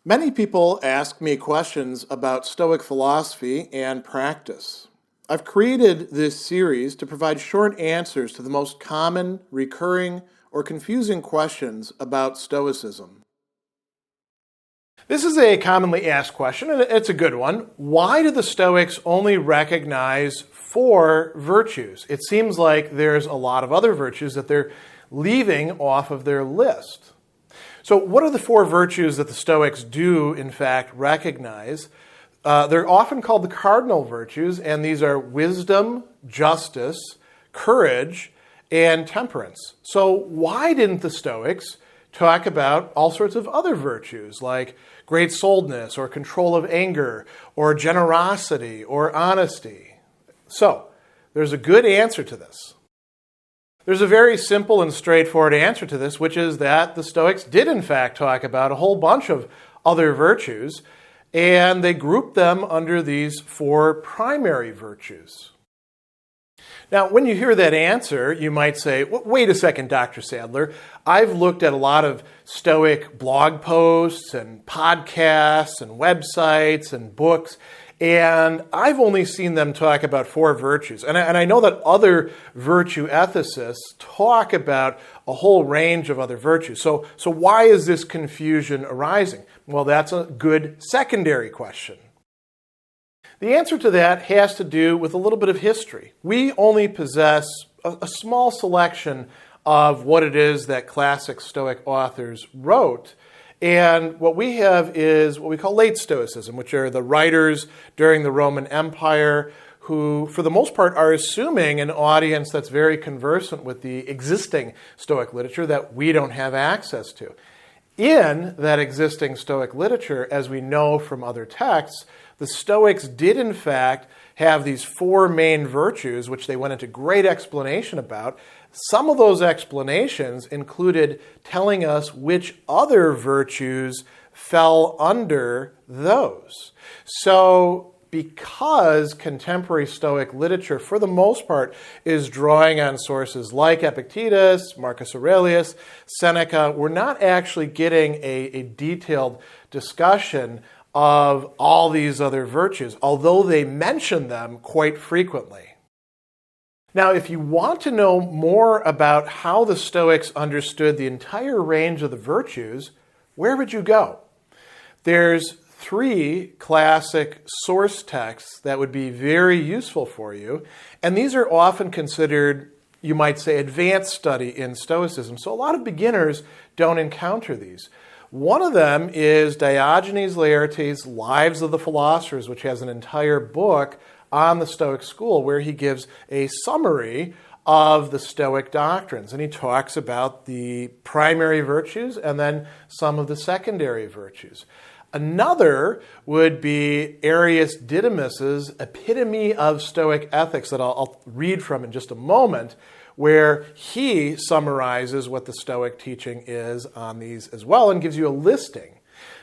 Many people ask me questions about Stoic philosophy and practice. I've created this series to provide short answers to the most common, recurring, or confusing questions about Stoicism. This is a commonly asked question, and it's a good one. Why do the Stoics only recognize 4 virtues? It seems like there's a lot of other virtues that they're leaving off of their list. So what are the 4 virtues that the Stoics do, in fact, recognize? They're often called the Cardinal Virtues, and these are wisdom, justice, courage, and temperance. So why didn't the Stoics talk about all sorts of other virtues, like great-souledness, or control of anger, or generosity, or honesty? So there's a good answer to this. There's a very simple and straightforward answer to this, which is that the Stoics did in fact talk about a whole bunch of other virtues, and they grouped them under these 4 primary virtues. Now, when you hear that answer, you might say, wait a second, Dr. Sadler. I've looked at a lot of Stoic blog posts and podcasts and websites and books, and I've only seen them talk about 4 virtues. And I know that other virtue ethicists talk about a whole range of other virtues. So why is this confusion arising? Well, that's a good secondary question. The answer to that has to do with a little bit of history. We only possess a small selection of what it is that classic Stoic authors wrote. And what we have is what we call Late Stoicism, which are the writers during the Roman Empire who, for the most part, are assuming an audience that's very conversant with the existing Stoic literature that we don't have access to. In that existing Stoic literature, as we know from other texts, the Stoics did in fact have these 4 main virtues, which they went into great explanation about. Some of those explanations included telling us which other virtues fell under those. So because contemporary Stoic literature, for the most part, is drawing on sources like Epictetus, Marcus Aurelius, Seneca, we're not actually getting a detailed discussion of all these other virtues, although they mention them quite frequently. Now, if you want to know more about how the Stoics understood the entire range of the virtues, where would you go? There's 3 classic source texts that would be very useful for you, and these are often considered, you might say, advanced study in Stoicism, so a lot of beginners don't encounter these. One of them is Diogenes Laertes' Lives of the Philosophers, which has an entire book on the Stoic school where he gives a summary of the Stoic doctrines. And he talks about the primary virtues and then some of the secondary virtues. Another would be Arius Didymus's Epitome of Stoic Ethics that I'll read from in just a moment, where he summarizes what the Stoic teaching is on these as well and gives you a listing.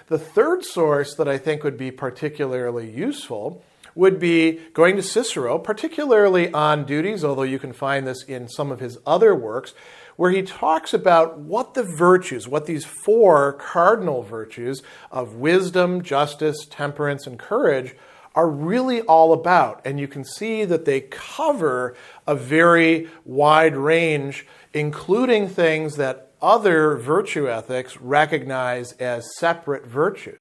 The third source that I think would be particularly useful would be going to Cicero, particularly on duties, although you can find this in some of his other works, where he talks about what the virtues, what these 4 cardinal virtues of wisdom, justice, temperance, and courage are really all about. And you can see that they cover a very wide range, including things that other virtue ethics recognize as separate virtues.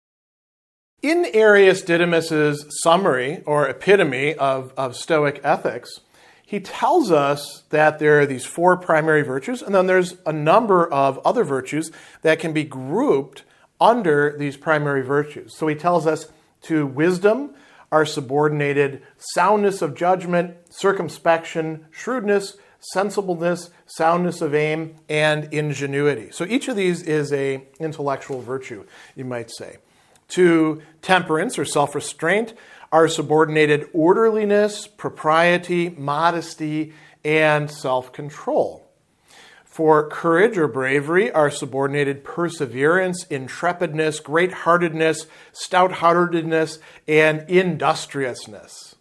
In Arius Didymus's summary or epitome of Stoic ethics, he tells us that there are these 4 primary virtues, and then there's a number of other virtues that can be grouped under these primary virtues. So he tells us to wisdom are subordinated soundness of judgment, circumspection, shrewdness, sensibleness, soundness of aim, and ingenuity. So each of these is an intellectual virtue, you might say. To temperance or self-restraint are subordinated orderliness, propriety, modesty, and self-control. For courage or bravery are subordinated perseverance, intrepidness, great-heartedness, stout-heartedness, and industriousness.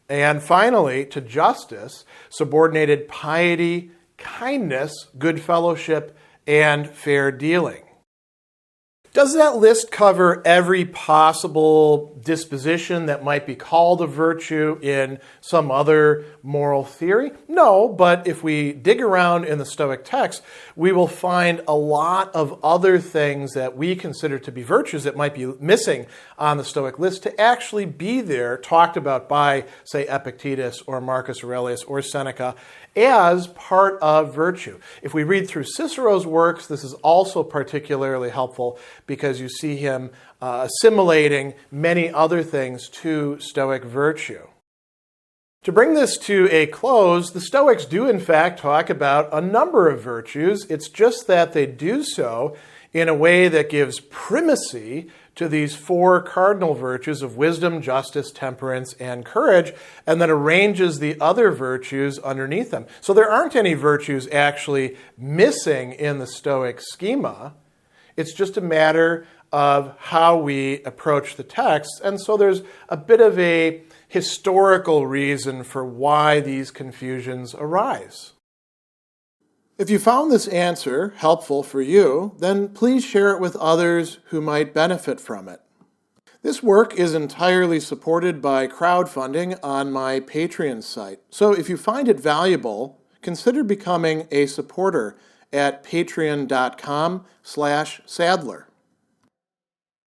And finally, to justice, subordinated piety, kindness, good fellowship, and fair dealing. Does that list cover every possible disposition that might be called a virtue in some other moral theory? No, but if we dig around in the Stoic text, we will find a lot of other things that we consider to be virtues that might be missing on the Stoic list to actually be there, talked about by, say, Epictetus or Marcus Aurelius or Seneca, as part of virtue. If we read through Cicero's works, this is also particularly helpful because you see him assimilating many other things to Stoic virtue. To bring this to a close, the Stoics do in fact talk about a number of virtues. It's just that they do so in a way that gives primacy to these four cardinal virtues of wisdom, justice, temperance, and courage, and then arranges the other virtues underneath them. So there aren't any virtues actually missing in the Stoic schema. It's just a matter of how we approach the text. And so there's a bit of a historical reason for why these confusions arise. If you found this answer helpful for you, then please share it with others who might benefit from it. This work is entirely supported by crowdfunding on my Patreon site. So if you find it valuable, consider becoming a supporter at patreon.com/Sadler.